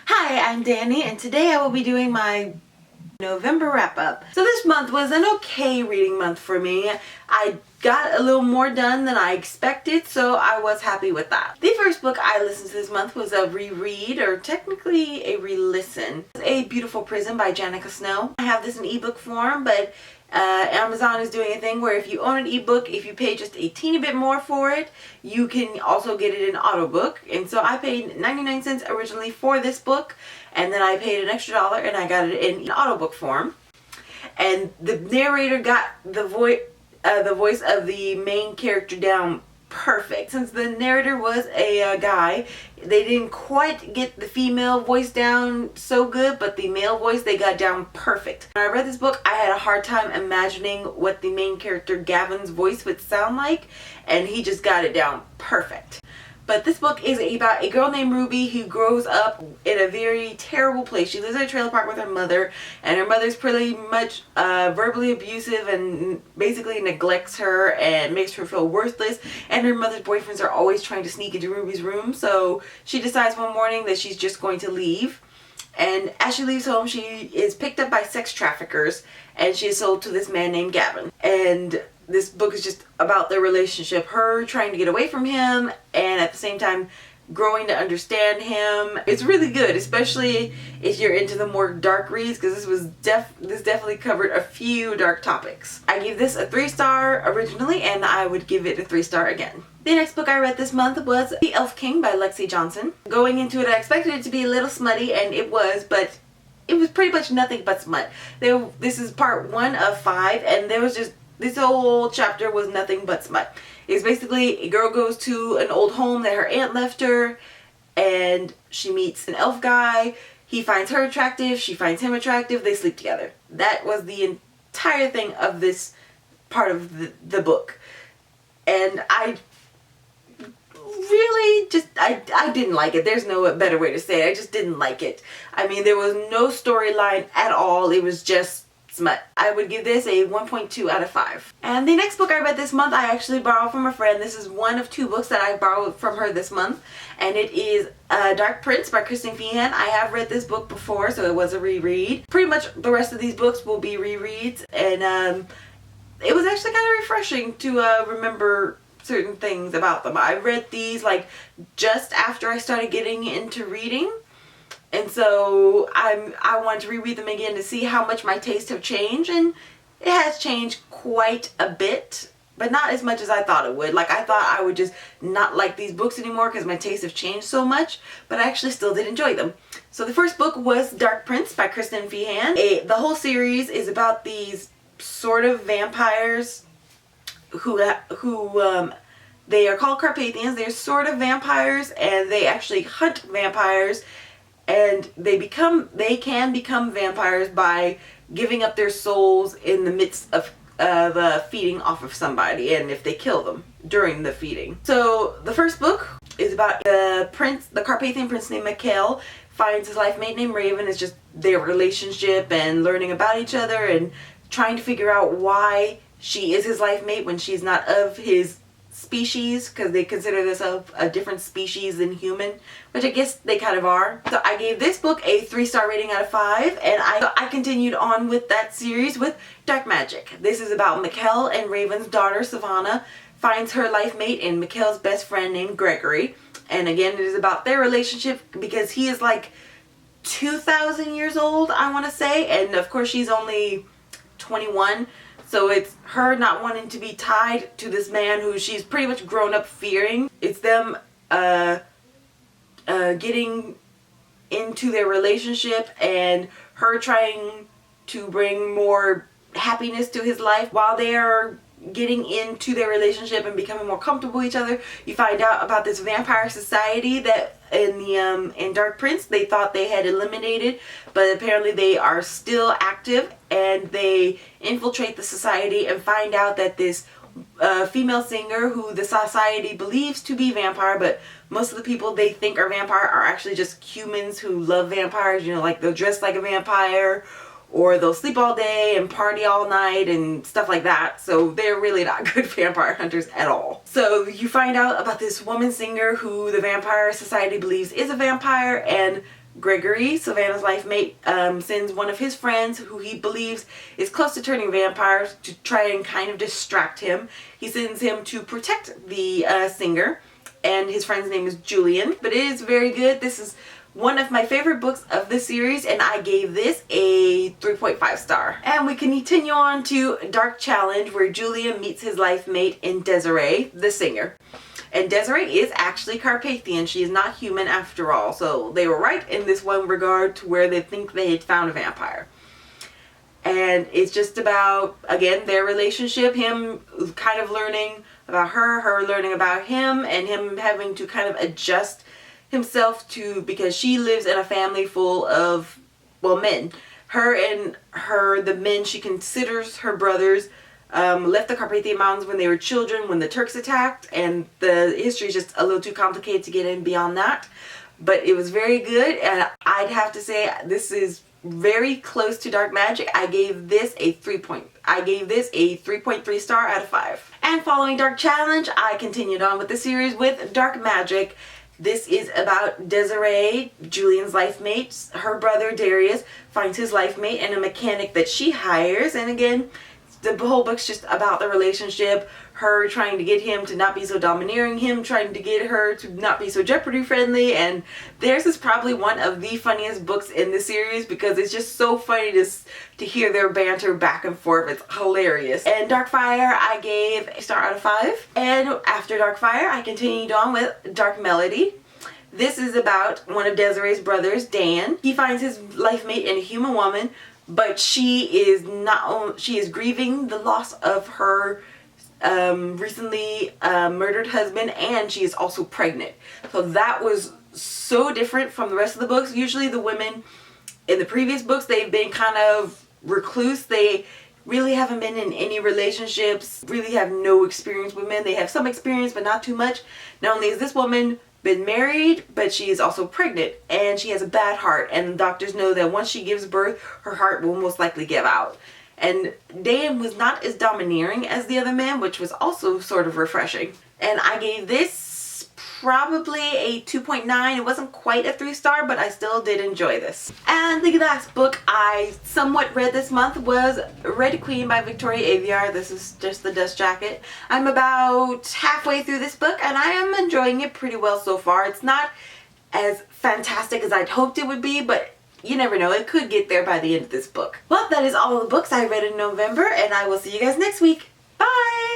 Hi, I'm Danny, and today I will be doing my November wrap-up. So this month was an okay reading month for me. I got a little more done than I expected, so I was happy with that. The first book I listened to this month was a reread, or technically a re-listen. It's A Beautiful Prison by Janica Snow. I have this in ebook form, but Amazon is doing a thing where if you own an ebook, if you pay just a teeny bit more for it, you can also get it in audiobook. And so I paid 99 cents originally for this book, and then I paid an extra dollar and I got it in audiobook form. And the narrator got the voice of the main character down perfect. Since the narrator was a guy, they didn't quite get the female voice down so good, but the male voice they got down perfect. When I read this book, I had a hard time imagining what the main character Gavin's voice would sound like, and he just got it down perfect. But this book is about a girl named Ruby who grows up in a very terrible place. She lives in a trailer park with her mother, and her mother's pretty much verbally abusive and basically neglects her and makes her feel worthless. And her mother's boyfriends are always trying to sneak into Ruby's room, so she decides one morning that she's just going to leave. And as she leaves home, she is picked up by sex traffickers, and she is sold to this man named Gavin. And this book is just about their relationship, her trying to get away from him and at the same time growing to understand him. It's really good, especially if you're into the more dark reads, because this definitely covered a few dark topics. I gave this a 3-star originally, and I would give it a 3-star again. The next book I read this month was The Elf King by Lexi Johnson. Going into it, I expected it to be a little smutty, and it was, but it was pretty much nothing but smut. This is part 1 of 5, and there was just this whole chapter was nothing but smut. It's basically a girl goes to an old home that her aunt left her, and she meets an elf guy. He finds her attractive, she finds him attractive, they sleep together. That was the entire thing of this part of the book. And I really just, I didn't like it. There's no better way to say it. I just didn't like it. I mean, there was no storyline at all. It was just smut. I would give this a 1.2 out of 5. And the next book I read this month, I actually borrowed from a friend. This is one of 2 books that I borrowed from her this month, and it is Dark Prince by Kristen Feehan. I have read this book before, so it was a reread. Pretty much the rest of these books will be rereads, and it was actually kind of refreshing to remember certain things about them. I read these like just after I started getting into reading. And so I wanted to reread them again to see how much my tastes have changed, and it has changed quite a bit, but not as much as I thought it would. Like, I thought I would just not like these books anymore because my tastes have changed so much, but I actually still did enjoy them. So the first book was Dark Prince by Kristen Feehan. The whole series is about these sort of vampires who they are called Carpathians. They're sort of vampires, and they actually hunt vampires. And they can become vampires by giving up their souls in the midst of feeding off of somebody, and if they kill them during the feeding. So the first book is about the Carpathian prince named Mikhail finds his life mate named Raven. It's just their relationship and learning about each other and trying to figure out why she is his life mate when she's not of his species, because they consider this a different species than human, which I guess they kind of are. So I gave this book a 3-star rating out of 5, and I continued on with that series with Dark Magic. This is about Mikhail and Raven's daughter Savannah finds her life mate in Mikhail's best friend named Gregory, and again it is about their relationship because he is like 2,000 years old, I want to say, and of course she's only 21. So it's her not wanting to be tied to this man who she's pretty much grown up fearing. It's them getting into their relationship and her trying to bring more happiness to his life while they are getting into their relationship and becoming more comfortable with each other. You find out about this vampire society that in Dark Prince they thought they had eliminated, but apparently they are still active, and they infiltrate the society and find out that this female singer who the society believes to be vampire, but most of the people they think are vampire are actually just humans who love vampires. You know, like they'll dress like a vampire, or they'll sleep all day and party all night and stuff like that. So they're really not good vampire hunters at all. So you find out about this woman singer who the vampire society believes is a vampire, and Gregory, Savannah's life mate, sends one of his friends who he believes is close to turning vampire to try and kind of distract him. He sends him to protect the singer, and his friend's name is Julian. But it is very good. This is one of my favorite books of the series, and I gave this a 3.5 star. And we can continue on to Dark Challenge, where Julian meets his life mate in Desiree, the singer. And Desiree is actually Carpathian. She is not human after all. So they were right in this one regard to where they think they had found a vampire. And it's just about, again, their relationship, him kind of learning about her, her learning about him, and him having to kind of adjust himself to, because she lives in a family full of, well, men. The men she considers her brothers, left the Carpathian Mountains when they were children, when the Turks attacked, and the history is just a little too complicated to get in beyond that. But it was very good, and I'd have to say this is very close to Dark Magic. I gave this a 3.3 star out of 5. And following Dark Challenge, I continued on with the series with Dark Magic. This is about Desiree, Julian's life mate. Her brother Darius finds his life mate and a mechanic that she hires, and again, the whole book's just about the relationship, her trying to get him to not be so domineering, him trying to get her to not be so Jeopardy friendly, and theirs is probably one of the funniest books in the series because it's just so funny to hear their banter back and forth. It's hilarious. And Darkfire, I gave a star out of 5. And after Darkfire, I continued on with Dark Melody. This is about one of Desiree's brothers, Dan. He finds his life mate in a human woman, but she is grieving the loss of her recently murdered husband, and she is also pregnant. So that was so different from the rest of the books. Usually the women in the previous books, they've been kind of recluse. They really haven't been in any relationships, really have no experience with men. They have some experience, but not too much. Not only is this woman been married, but she is also pregnant, and she has a bad heart, and doctors know that once she gives birth, her heart will most likely give out. And Dan was not as domineering as the other man, which was also sort of refreshing. And I gave this probably a 2.9. It wasn't quite a 3-star, but I still did enjoy this. And the last book I somewhat read this month was Red Queen by Victoria Aveyard. This is just the dust jacket. I'm about halfway through this book, and I am enjoying it pretty well so far. It's not as fantastic as I'd hoped it would be, but you never know, it could get there by the end of this book. Well, that is all the books I read in November, and I will see you guys next week. Bye!